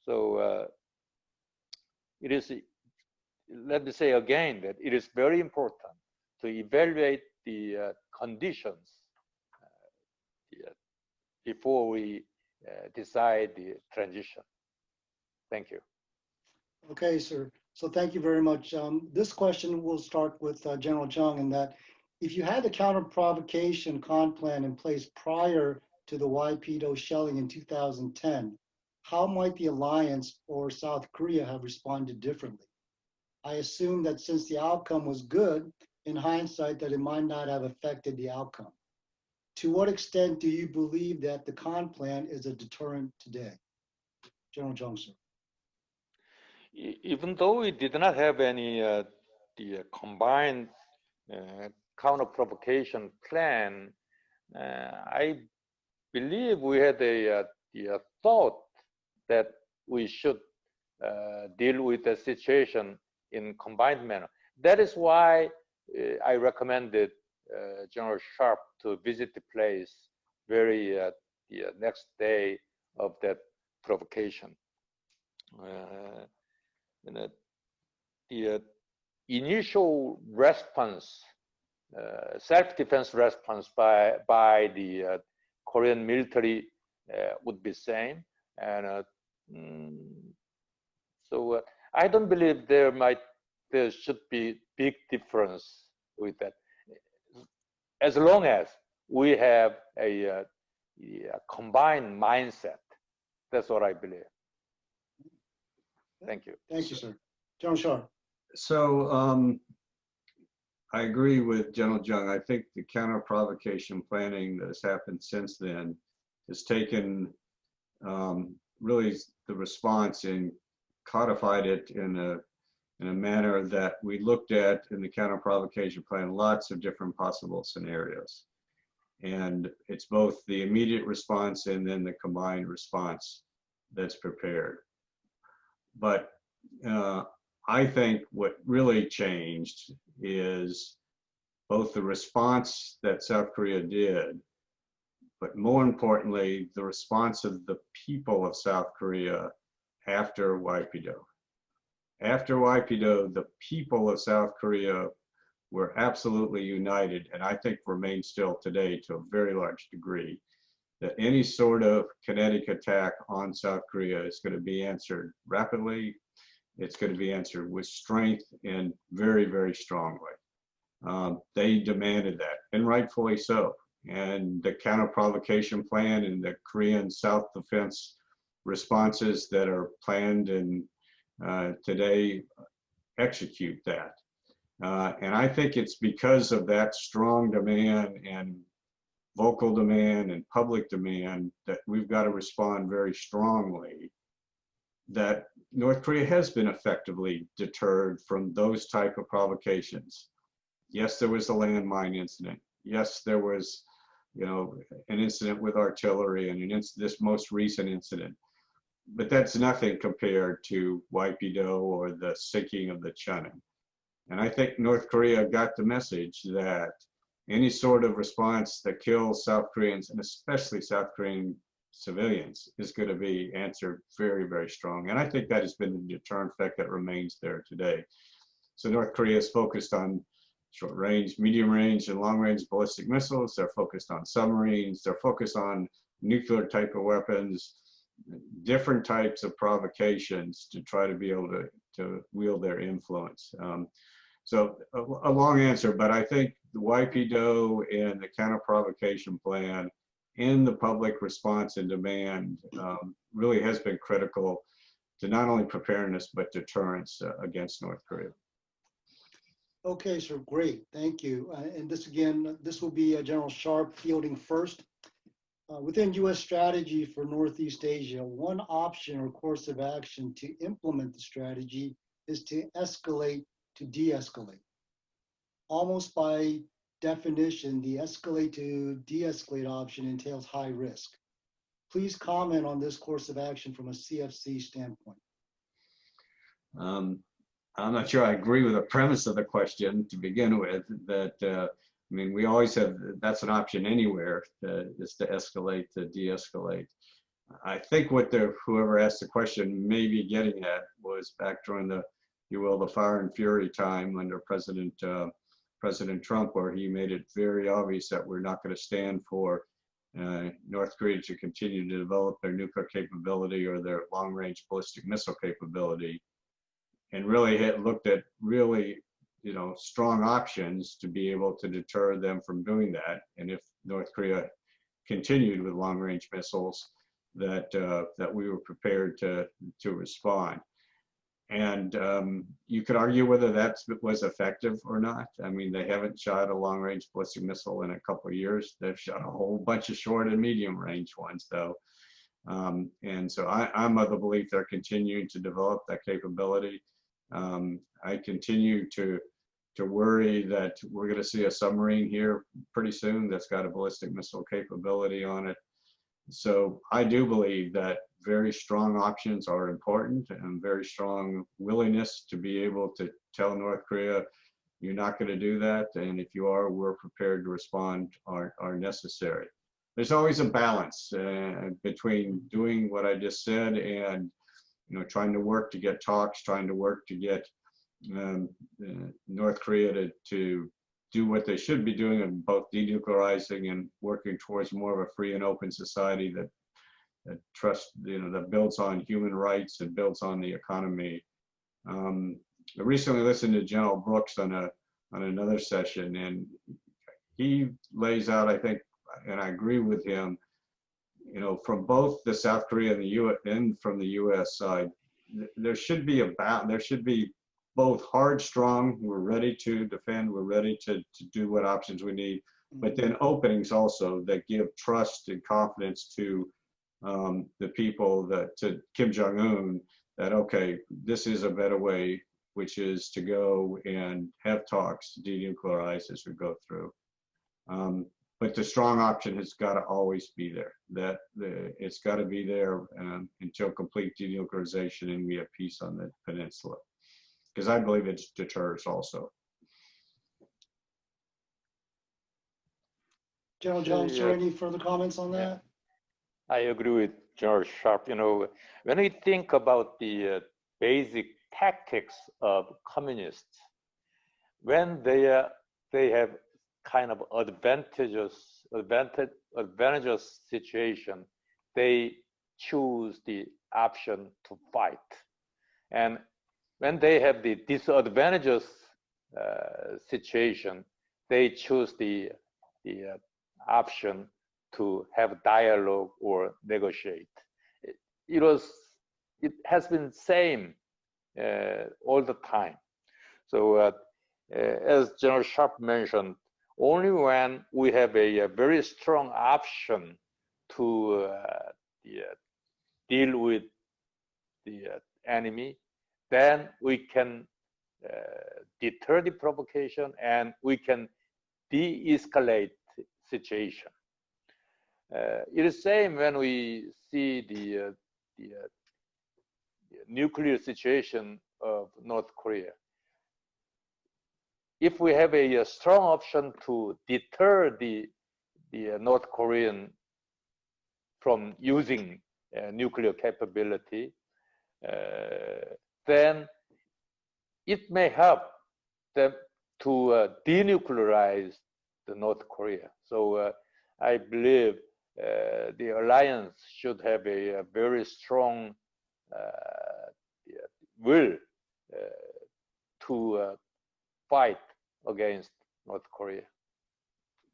So it is. Let me say again that it is very important to evaluate the conditions before we decide the transition. Thank you. Okay, sir. So thank you very much. This question will start with General Jung, in that if you had the counter-provocation con plan in place prior to the YPDO shelling in 2010, how might the alliance or South Korea have responded differently? I assume that since the outcome was good, in hindsight, that it might not have affected the outcome. To what extent do you believe that the con plan is a deterrent today? General Jung, sir. Even though we did not have any the combined counter-provocation plan, I believe we had the thought that we should deal with the situation in combined manner. That is why I recommended General Sharp to visit the place very the next day of that provocation. initial response, self-defense response by the Korean military would be same, and so I don't believe there should be big difference with that, as long as we have a combined mindset. That's what I believe. Thank you. Thank you, sir. General Sharp. So I agree with General Jung. I think the counter-provocation planning that has happened since then has taken really the response and codified it in a manner that we looked at in the counter-provocation plan lots of different possible scenarios. And it's both the immediate response and then the combined response that's prepared. But I think what really changed is both the response that South Korea did, but more importantly, the response of the people of South Korea after YPDO. After YPDO, the people of South Korea were absolutely united, and I think remain still today to a very large degree, that any sort of kinetic attack on South Korea is going to be answered rapidly. It's going to be answered with strength and very, very strongly. They demanded that, and rightfully so. And the counter-provocation plan and the Korean South defense responses that are planned and today execute that. And I think it's because of that strong demand and vocal demand and public demand that we've got to respond very strongly, that North Korea has been effectively deterred from those type of provocations. Yes, there was a landmine incident. Yes, there was, an incident with artillery and this most recent incident. But that's nothing compared to YPDO or the sinking of the Cheonan. And I think North Korea got the message that any sort of response that kills South Koreans, and especially South Korean civilians, is going to be answered very, very strong. And I think that has been the deterrent effect that remains there today. So North Korea is focused on short range, medium range, and long range ballistic missiles. They're focused on submarines. They're focused on nuclear type of weapons, different types of provocations to try to be able to wield their influence. So a long answer, but I think the YPDO and the counter-provocation plan and the public response and demand really has been critical to not only preparedness, but deterrence against North Korea. Okay, sir, great, thank you. And this will be General Sharp fielding first. Within U.S. strategy for Northeast Asia, one option or course of action to implement the strategy is to escalate to de-escalate. Almost by definition, the escalate to de-escalate option entails high risk. Please comment on this course of action from a CFC standpoint. I'm not sure I agree with the premise of the question to begin with, that we always have, that's an option anywhere, is to escalate to de-escalate. I think what whoever asked the question may be getting at was back during the fire and fury time under President Trump, where he made it very obvious that we're not going to stand for North Korea to continue to develop their nuclear capability or their long-range ballistic missile capability, and really looked at really strong options to be able to deter them from doing that. And if North Korea continued with long-range missiles, that we were prepared to respond. And you could argue whether that was effective or not. They haven't shot a long-range ballistic missile in a couple of years. They've shot a whole bunch of short and medium-range ones, though. And so I'm of the belief they're continuing to develop that capability. I continue to worry that we're going to see a submarine here pretty soon that's got a ballistic missile capability on it. So I do believe that very strong options are important, and very strong willingness to be able to tell North Korea, you're not going to do that, and if you are, we're prepared to respond, are necessary. There's always a balance between doing what I just said and trying to work to get talks, trying to work to get North Korea to do what they should be doing in both denuclearizing and working towards more of a free and open society that trusts, that builds on human rights and builds on the economy. I recently listened to General Brooks on another session, and he lays out, I think, and I agree with him, from both the South Korea and the U.S. and from the U.S. side, there should be both hard, strong, we're ready to defend, we're ready to do what options we need, but then openings also that give trust and confidence to the people, to Kim Jong-un, that, okay, this is a better way, which is to go and have talks, denuclearize as we go through. But the strong option has got to always be there. It's got to be there until complete denuclearization and we have peace on the peninsula. Because I believe it deters also. General Jones, sir, any further comments on that? I agree with General Sharp. When we think about the basic tactics of communists, when they have kind of advantageous situation, they choose the option to fight. And when they have the disadvantageous situation, they choose the option to have dialogue or negotiate. It has been same all the time. So as General Sharp mentioned, only when we have a very strong option to deal with the enemy, then we can deter the provocation and we can de-escalate situation. It is same when we see the nuclear situation of North Korea. If we have a strong option to deter the North Korean from using nuclear capability, then it may help them to denuclearize the North Korea. So I believe the alliance should have a very strong will to fight against North Korea.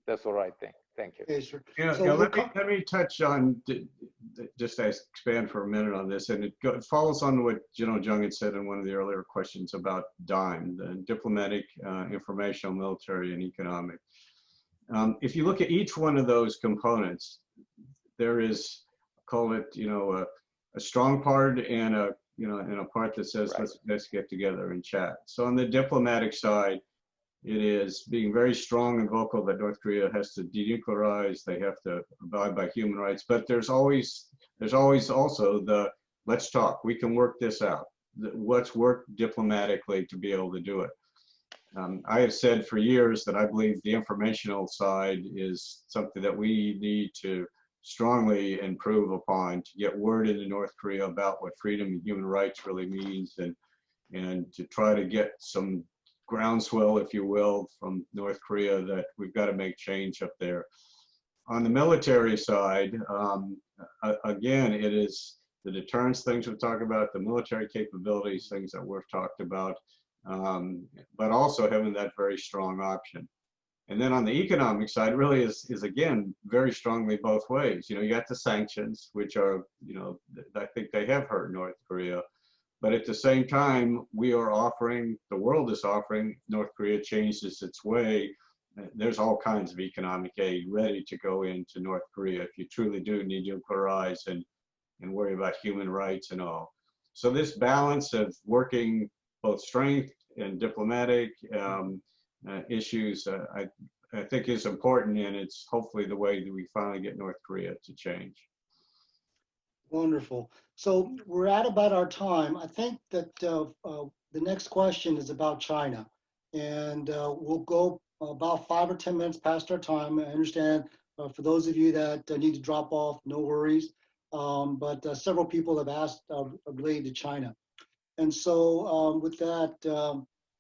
That's all I think. Thank you. Okay, sir. Let me touch on, just to expand for a minute on this, and it follows on what General Jung had said in one of the earlier questions about DIME, the diplomatic, informational, military, and economic. If you look at each one of those components, there is, call it, a strong part and a part that says, right, let's get together and chat. So on the diplomatic side, it is being very strong and vocal that North Korea has to denuclearize, they have to abide by human rights, but there's always also the, let's talk, we can work this out. Let's work diplomatically to be able to do it. I have said for years that I believe the informational side is something that we need to strongly improve upon to get word into North Korea about what freedom and human rights really means, and to try to get some groundswell, if you will, from North Korea that we've got to make change up there. On the military side, again, it is the deterrence things we've talked about, the military capabilities, things that we've talked about, but also having that very strong option. And then on the economic side, really is again, very strongly both ways. You got the sanctions, which are, I think they have hurt North Korea. But at the same time, we are offering, the world is offering, North Korea changes its way. There's all kinds of economic aid ready to go into North Korea if you truly do need to denuclearize and worry about human rights and all. So this balance of working both strength and diplomatic issues, I think is important, and it's hopefully the way that we finally get North Korea to change. Wonderful. So we're at about our time. I think that the next question is about China, and we'll go about 5 or 10 minutes past our time. I understand for those of you that need to drop off, no worries, but several people have asked related to China. And so with that,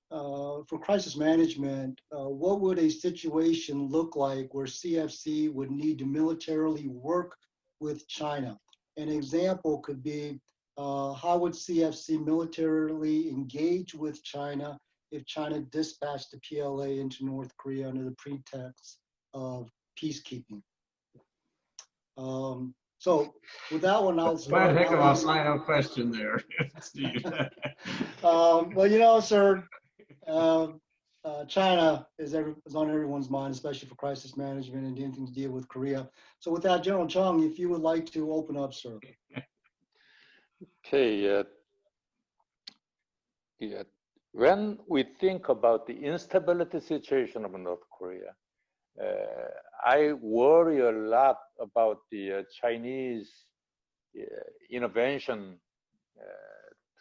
for crisis management, what would a situation look like where CFC would need to militarily work with China? An example could be, how would CFC militarily engage with China if China dispatched the PLA into North Korea under the pretext of peacekeeping? So with that one, I'll start. One heck of a final question there, Steve. Well, you know, sir, China is on everyone's mind, especially for crisis management and anything to deal with Korea. So with that, General Jung, if you would like to open up, sir. Okay. When we think about the instability situation of North Korea, I worry a lot about the Chinese intervention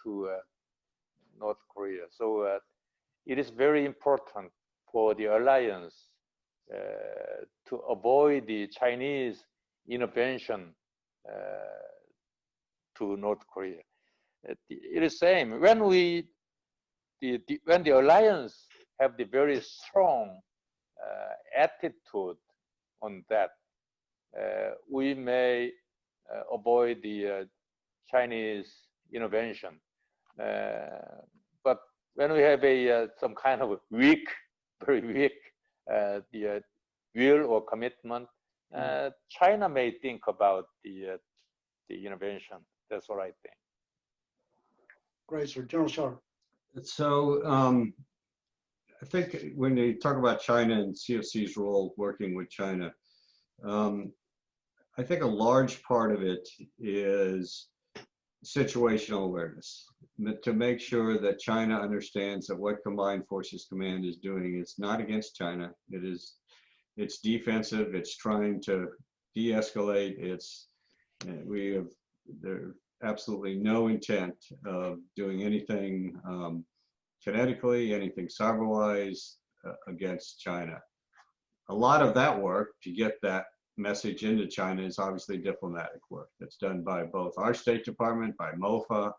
to North Korea. So it is very important for the alliance to avoid the Chinese intervention to North Korea. It is same when when the alliance have the very strong attitude on that, we may avoid the Chinese intervention. But when we have some kind of weak, very weak, the will or commitment, China may think about the intervention. That's what I think. Great, sir. General Sharp. So I think when you talk about China and CFC's role working with China, I think a large part of it is situational awareness, to make sure that China understands that what Combined Forces Command is doing is not against China. It's defensive. It's trying to de-escalate. There's absolutely no intent of doing anything kinetically, anything cyber-wise against China. A lot of that work to get that message into China is obviously diplomatic work that's done by both our State Department, by MOFA,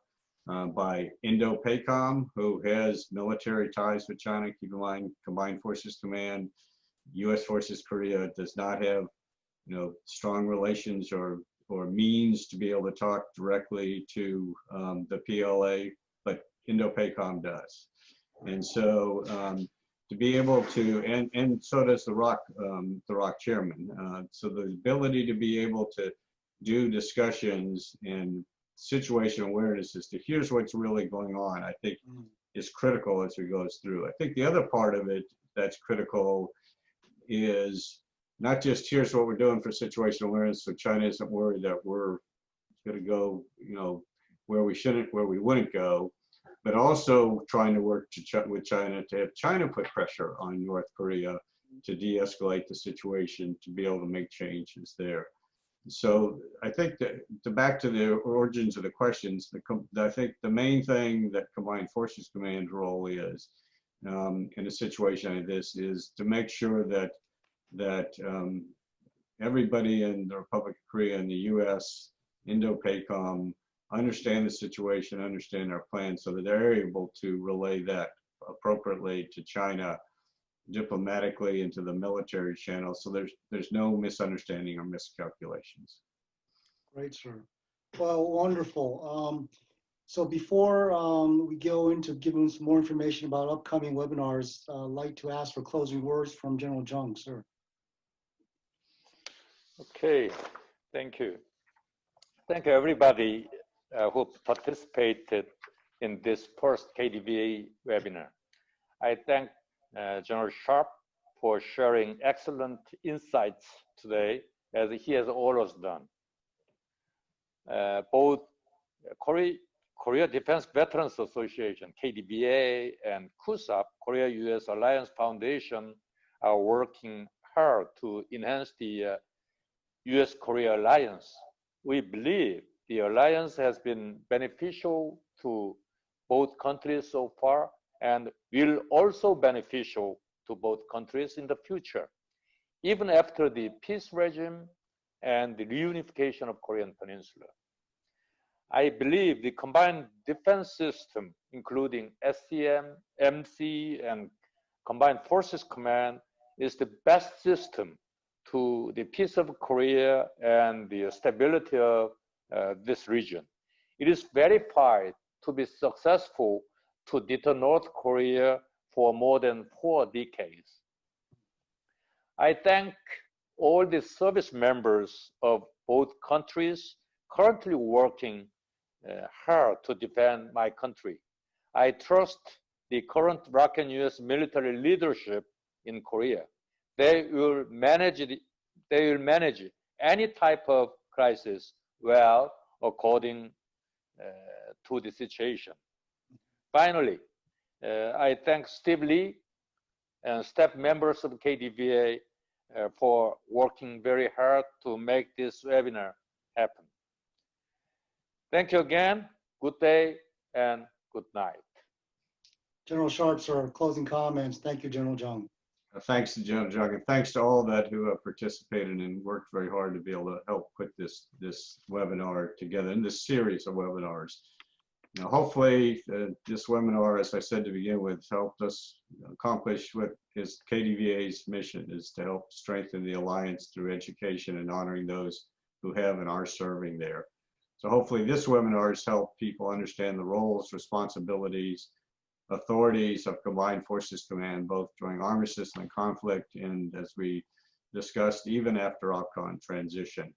by Indo-PACOM, who has military ties with China. Keep in mind, Combined Forces Command, U.S. Forces Korea does not have, strong relations or means to be able to talk directly to the PLA, but Indo-PACOM does. And so to be able to, and so does the ROK chairman. So the ability to be able to do discussions and situation awareness as to here's what's really going on, I think is critical as it goes through. I think the other part of it that's critical is not just here's what we're doing for situational awareness, so China isn't worried that we're going to go, where we wouldn't go, but also trying to work with China to have China put pressure on North Korea to de-escalate the situation, to be able to make changes there. So I think that back to the origins of the questions, I think the main thing that Combined Forces Command's role is in a situation like this is to make sure that everybody in the Republic of Korea and the U.S., Indo-PACOM, understand the situation, understand our plan, so that they're able to relay that appropriately to China diplomatically into the military channel, so there's no misunderstanding or miscalculations. Great, sir. Well, wonderful. So before we go into giving some more information about upcoming webinars, I'd like to ask for closing words from General Jung, sir. Okay, thank you. Thank you, everybody who participated in this first KDVA webinar. I thank General Sharp for sharing excellent insights today, as he has always done. Both Korea Defense Veterans Association, KDVA, and KUSAP, Korea-U.S. Alliance Foundation, are working hard to enhance the U.S.-Korea alliance. We believe the alliance has been beneficial to both countries so far and will also beneficial to both countries in the future, even after the peace regime and the reunification of Korean Peninsula. I believe the combined defense system, including SCM, MC, and Combined Forces Command, is the best system to the peace of Korea and the stability of this region. It is verified to be successful to deter North Korea for more than 4 decades. I thank all the service members of both countries currently working hard to defend my country. I trust the current ROK and U.S. military leadership in Korea. They will manage any type of crisis well according to the situation. Finally, I thank Steve Lee and staff members of KDVA for working very hard to make this webinar happen. Thank you again. Good day and good night. General Sharp, sir, closing comments. Thank you, General Jung. Thanks to General Jung, and thanks to all that who have participated and worked very hard to be able to help put this webinar together in this series of webinars. Now, hopefully, this webinar, as I said to begin with, helped us accomplish what is KDVA's mission, is to help strengthen the alliance through education and honoring those who have and are serving there. So hopefully this webinar has helped people understand the roles, responsibilities, authorities of Combined Forces Command, both during armistice and conflict, and as we discussed, even after ROK-U.S transition.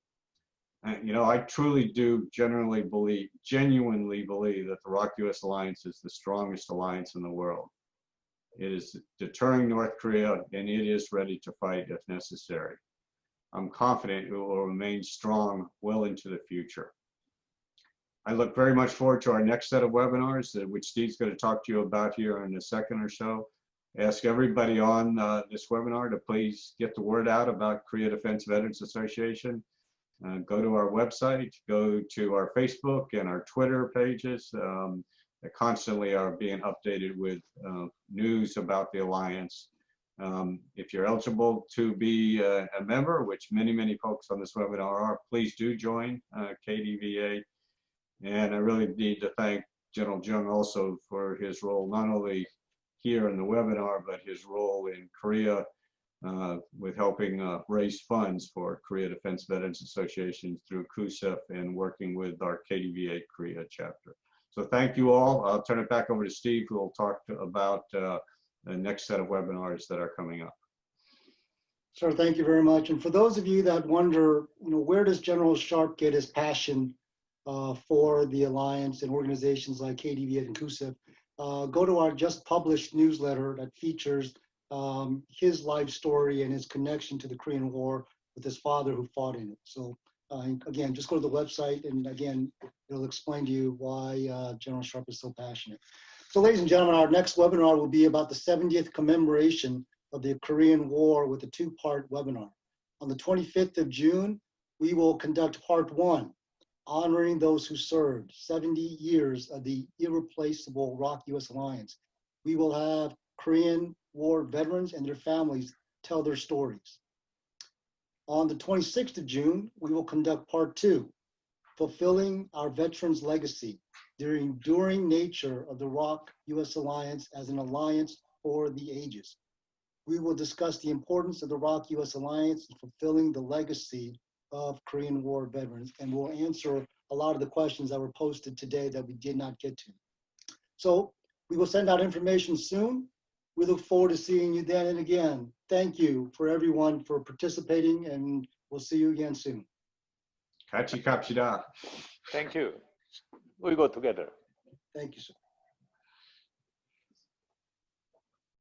And, you know, I truly do genuinely believe that the ROK-U.S alliance is the strongest alliance in the world. It is deterring North Korea, and it is ready to fight if necessary. I'm confident it will remain strong well into the future. I look very much forward to our next set of webinars, which Steve's going to talk to you about here in a second or so. Ask everybody on this webinar to please get the word out about Korea Defense Veterans Association. Go to our website, go to our Facebook and our Twitter pages that constantly are being updated with news about the Alliance. If you're eligible to be a member, which many folks on this webinar are, please do join KDVA. And I really need to thank General Jung also for his role, not only here in the webinar, but his role in Korea with helping raise funds for Korea Defense Veterans Association through KUSEF and working with our KDVA Korea chapter. So thank you all. I'll turn it back over to Steve, who will talk about the next set of webinars that are coming up. Sir, thank you very much. And for those of you that wonder, you know, where does General Sharp get his passion for the Alliance and organizations like KDVA and KUSEF, go to our just published newsletter that features his life story and his connection to the Korean War with his father who fought in it. So again, just go to the website, and again, it'll explain to you why General Sharp is so passionate. So ladies and gentlemen, our next webinar will be about the 70th commemoration of the Korean War with a 2-part webinar. On the 25th of June, we will conduct part 1, honoring those who served 70 years of the irreplaceable ROK-U.S alliance. We will have Korean War veterans and their families tell their stories. On the 26th of June, we will conduct part 2, fulfilling our veterans' legacy, the enduring nature of the ROK-U.S alliance as an alliance for the ages. We will discuss the importance of the ROK-U.S alliance in fulfilling the legacy of Korean War veterans, and we'll answer a lot of the questions that were posted today that we did not get to. So we will send out information soon. We look forward to seeing you then, and again, thank you for everyone for participating, and we'll see you again soon. Kachi kapshida. Thank you. We go together. Thank you, sir.